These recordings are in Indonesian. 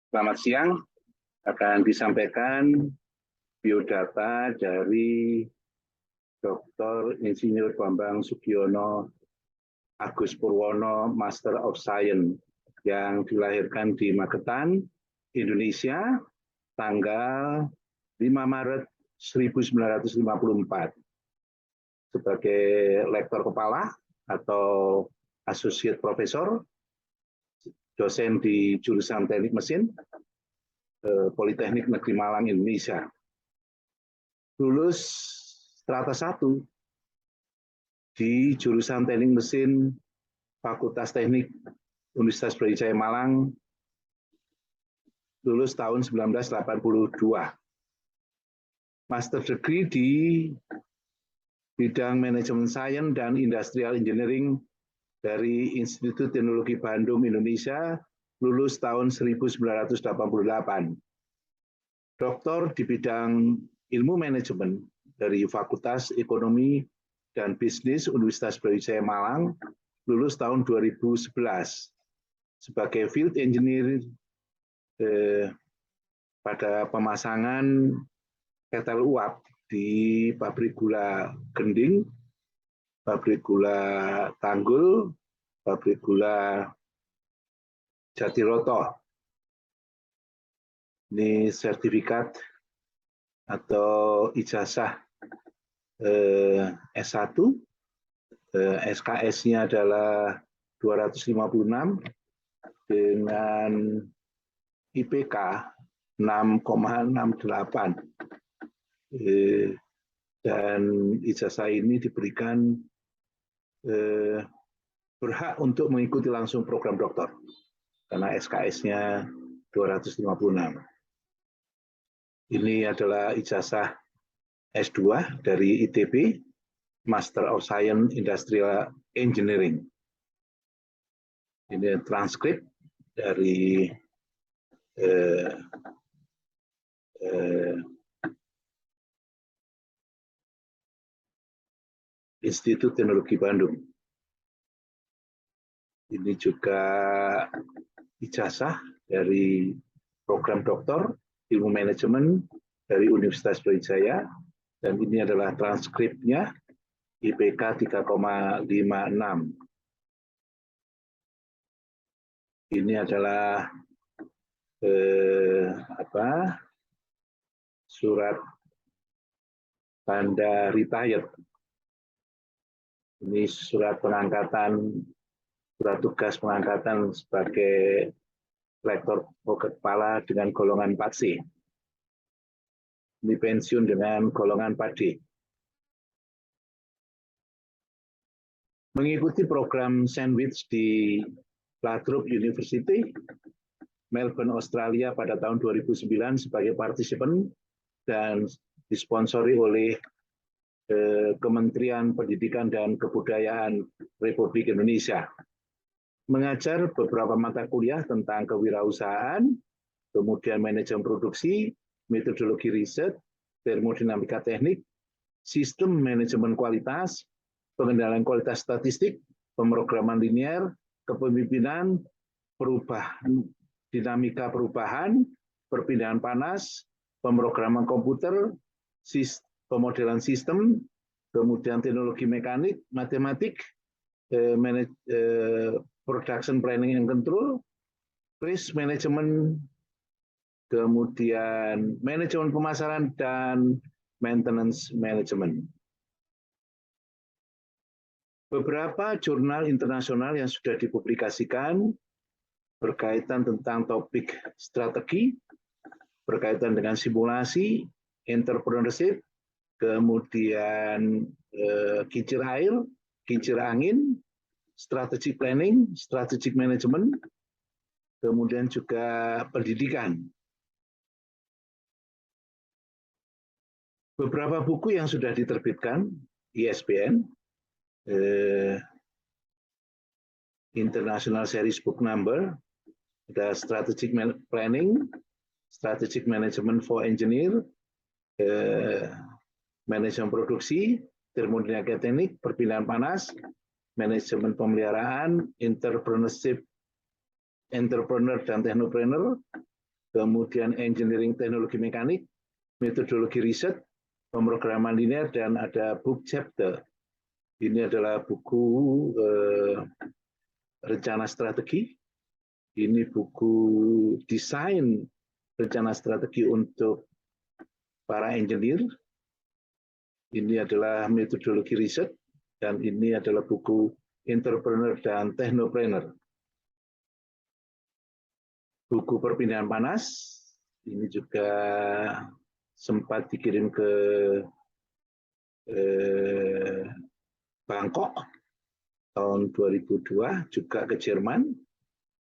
Selamat siang, akan disampaikan biodata dari Dr. Insinyur Bambang Sugiono Agus Purwono, Master of Science, yang dilahirkan di Magetan, Indonesia, tanggal 5 Maret 1954. Sebagai lektor kepala atau associate professor, dosen di jurusan Teknik Mesin, Politeknik Negeri Malang, Indonesia. Lulus strata 1 di jurusan Teknik Mesin Fakultas Teknik Universitas Brawijaya Malang, lulus tahun 1982. Master degree di bidang Manajemen Sains dan Industrial Engineering dari Institut Teknologi Bandung, Indonesia, lulus tahun 1988. Doktor di bidang Ilmu Manajemen dari Fakultas Ekonomi dan Bisnis Universitas Brawijaya Malang, lulus tahun 2011. Sebagai Field Engineer pada pemasangan ketel uap di pabrik gula Gending, pabrik gula Tanggul, pabrik gula Jatiroto. Ini sertifikat atau ijazah S1, SKS-nya adalah 256 dengan IPK 6,68. Dan ijazah ini diberikan berhak untuk mengikuti langsung program doktor karena SKS-nya 256. Ini adalah ijazah S2 dari ITB, Master of Science Industrial Engineering. Ini transkrip dari Institut Teknologi Bandung. Ini juga ijazah dari program doktor Ilmu Manajemen dari Universitas Brawijaya, dan ini adalah transkripnya, IPK 3,56. Ini adalah surat tanda retired. Ini surat pengangkatan, surat tugas pengangkatan sebagai lektor kepala dengan golongan 4C. Ini pensiun dengan golongan 4D. Mengikuti program sandwich di Lathrop University, Melbourne, Australia pada tahun 2009 sebagai partisipan dan disponsori oleh Kementerian Pendidikan dan Kebudayaan Republik Indonesia. Mengajar beberapa mata kuliah tentang kewirausahaan, kemudian manajemen produksi, metodologi riset, termodinamika teknik, sistem manajemen kualitas, pengendalian kualitas statistik, pemrograman linear, kepemimpinan, perubahan, dinamika perubahan, perpindahan panas, pemrograman komputer, pemodelan sistem, kemudian teknologi mekanik, matematik, production planning and control, risk management, kemudian manajemen pemasaran, dan maintenance management. Beberapa jurnal internasional yang sudah dipublikasikan berkaitan tentang topik strategi, berkaitan dengan simulasi, entrepreneurship, kemudian kincir air, kincir angin, strategic planning, strategic management, kemudian juga pendidikan. Beberapa buku yang sudah diterbitkan, ISBN, International Series Book Number, ada Strategic Planning, Strategic Management for Engineer, Manajemen Produksi, Termodinamika Teknik, Perpindahan Panas, Manajemen Pemeliharaan, Entrepreneurship, Entrepreneur dan Technopreneur, kemudian engineering teknologi mekanik, metodologi riset, pemrograman linear, dan ada book chapter. Ini adalah buku rencana strategi. Ini buku desain rencana strategi untuk para engineer. Ini adalah metodologi riset, dan ini adalah buku entrepreneur dan technopreneur. Buku perpindahan panas, ini juga sempat dikirim ke Bangkok tahun 2002, juga ke Jerman.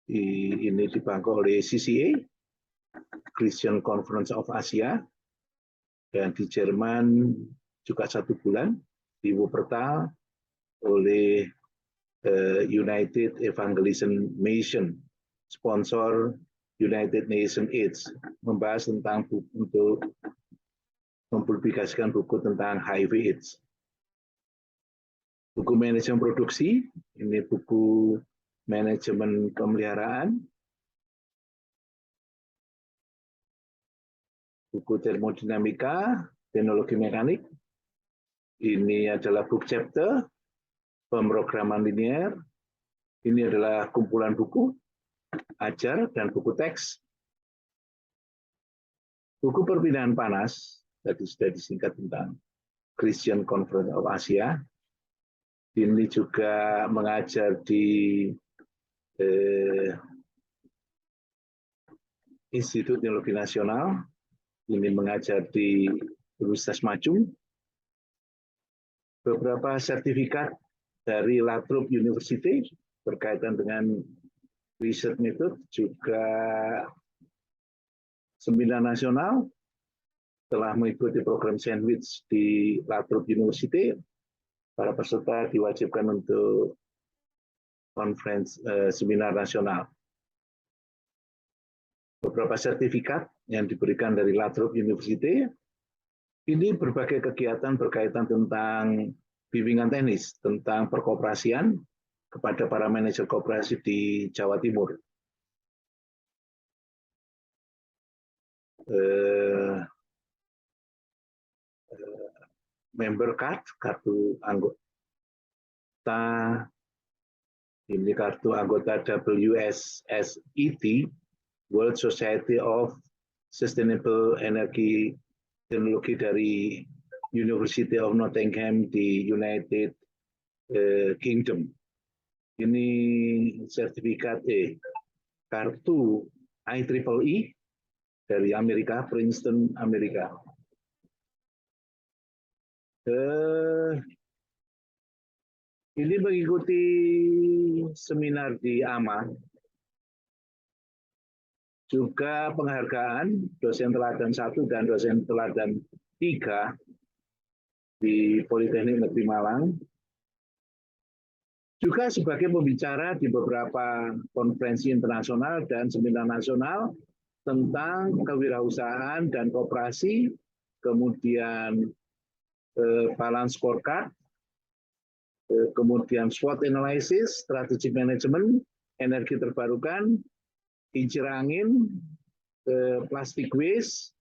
Ini di Bangkok oleh CCA, Christian Conference of Asia, dan di Jerman juga 1 bulan di Wuppertal oleh United Evangelism Mission, sponsor United Nations AIDS, membahas tentang untuk mempublikasikan buku tentang HIV/AIDS. Buku manajemen produksi, ini buku manajemen pemeliharaan, buku termodinamika, teknologi mekanik, ini adalah book chapter, pemrograman linear, ini adalah kumpulan buku, ajar, dan buku teks. Buku perpindahan panas, tadi sudah disingkat tentang Christian Conference of Asia. Ini juga mengajar di Institut Teknologi Nasional. Ini mengajar di Universitas Machung. Beberapa sertifikat dari Lathrop University berkaitan dengan riset metode, juga seminar nasional telah mengikuti program sandwich di Lathrop University. Para peserta diwajibkan untuk conference seminar nasional. Beberapa sertifikat yang diberikan dari Lathrop University, ini berbagai kegiatan berkaitan tentang bimbingan teknis, tentang perkoperasian kepada para manajer koperasi di Jawa Timur. Member card, kartu anggota, ini kartu anggota WSSET, World Society of Sustainable Energy Technology dari University of Nottingham di United Kingdom. Ini sertifikat kartu IEEE dari Amerika, Princeton, Amerika. Ini mengikuti seminar di AMA, juga penghargaan dosen teladan 1 dan dosen teladan 3 di Politeknik Negeri Malang, juga sebagai pembicara di beberapa konferensi internasional dan seminar nasional tentang kewirausahaan dan koperasi, kemudian balance scorecard, kemudian SWOT analysis, strategic management, energi terbarukan, kincir angin, plastic waste,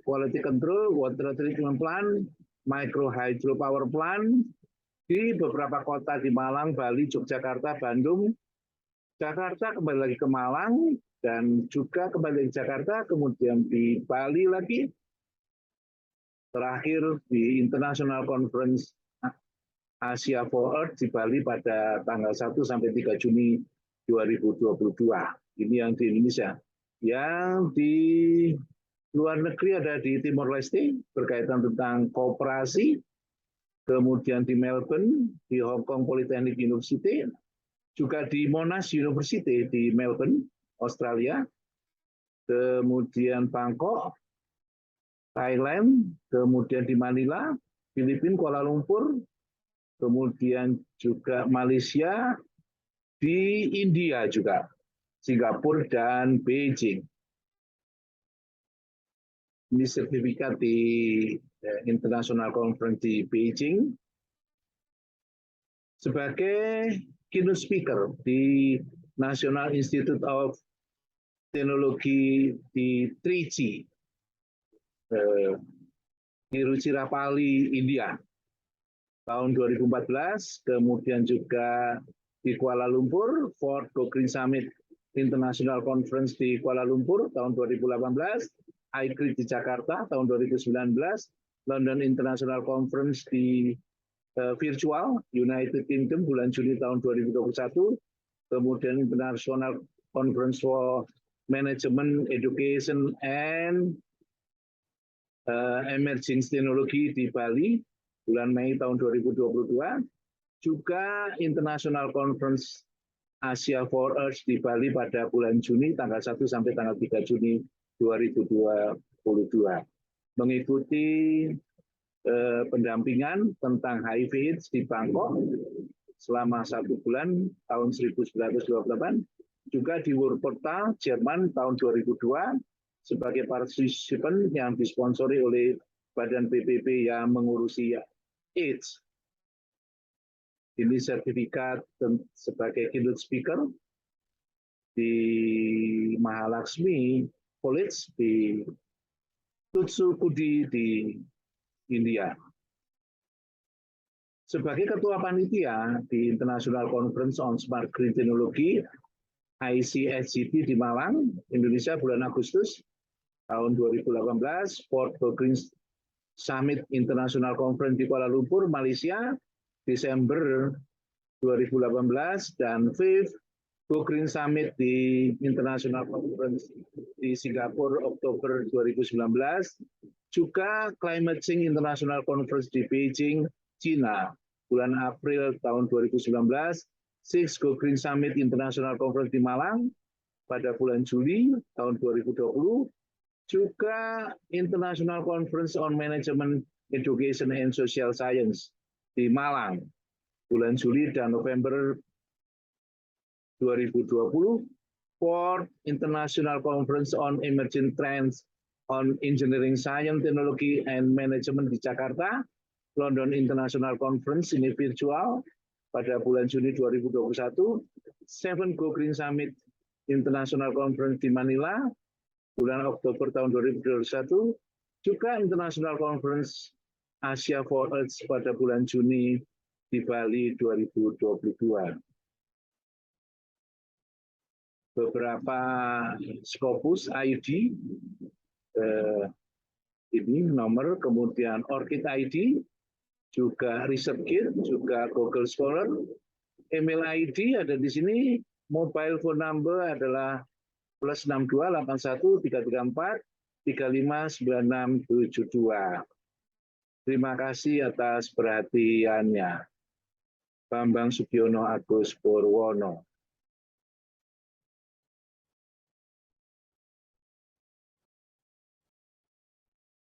quality control, water treatment plant, micro hydro power plant di beberapa kota di Malang, Bali, Yogyakarta, Bandung, Jakarta, kembali lagi ke Malang, dan juga kembali ke Jakarta, kemudian di Bali lagi, terakhir di International Conference Asia for Earth di Bali pada tanggal 1 sampai 3 Juni 2022. Ini yang di Indonesia. Yang di luar negeri ada di Timor Leste berkaitan tentang kooperasi, kemudian di Melbourne, di Hong Kong Polytechnic University, juga di Monash University di Melbourne, Australia, kemudian Bangkok, Thailand, kemudian di Manila, Filipina, Kuala Lumpur, kemudian juga Malaysia, di India juga, Singapura dan Beijing. Ini sertifikat di International Conference di Beijing sebagai keynote speaker di National Institute of teknologi di Trichy, Tiruchirappalli, India, tahun 2014, kemudian juga di Kuala Lumpur, Ford Go Green Summit International Conference di Kuala Lumpur tahun 2018, ICRIT di Jakarta tahun 2019, London International Conference di virtual United Kingdom bulan Juni tahun 2021, kemudian International Conference for Management, Education, and Emerging Technology di Bali bulan Mei tahun 2022, juga International Conference Asia for Earth di Bali pada bulan Juni tanggal 1 sampai tanggal 3 Juni 2022. Mengikuti pendampingan tentang HIV/AIDS di Bangkok selama 1 bulan tahun 1928, juga di Wuppertal, Jerman tahun 2002 sebagai partisipan yang disponsori oleh Badan PBB yang mengurusi AIDS. Ini sertifikat sebagai keynote speaker di Mahalaxmi College di Tutsukudi di India. Sebagai ketua panitia di International Conference on Smart Green Technology ICSGT di Malang, Indonesia bulan Agustus tahun 2018, Ford Go Green Summit International Conference di Kuala Lumpur, Malaysia, Desember 2018, dan Fifth Go Green Summit di International Conference di Singapura, Oktober 2019, juga Climate Change International Conference di Beijing, China, bulan April tahun 2019, Sixth Go Green Summit International Conference di Malang pada bulan Juli tahun 2020, juga International Conference on Management, Education, and Social Science di Malang, bulan Juli dan November 2020, Fourth International Conference on Emerging Trends on Engineering Science, Technology, and Management di Jakarta, London International Conference ini virtual pada bulan Juni 2021, Seventh Go Green Summit International Conference di Manila, bulan Oktober tahun 2021, juga International Conference Asia for Earth pada bulan Juni di Bali 2022. Beberapa Scopus ID, ini nomor, kemudian ORCID ID, juga ResearchGate, juga Google Scholar, email ID ada di sini, mobile phone number adalah +62 81 334 35 9672. Terima kasih atas perhatiannya. Bambang Sugiono Agus Purwono.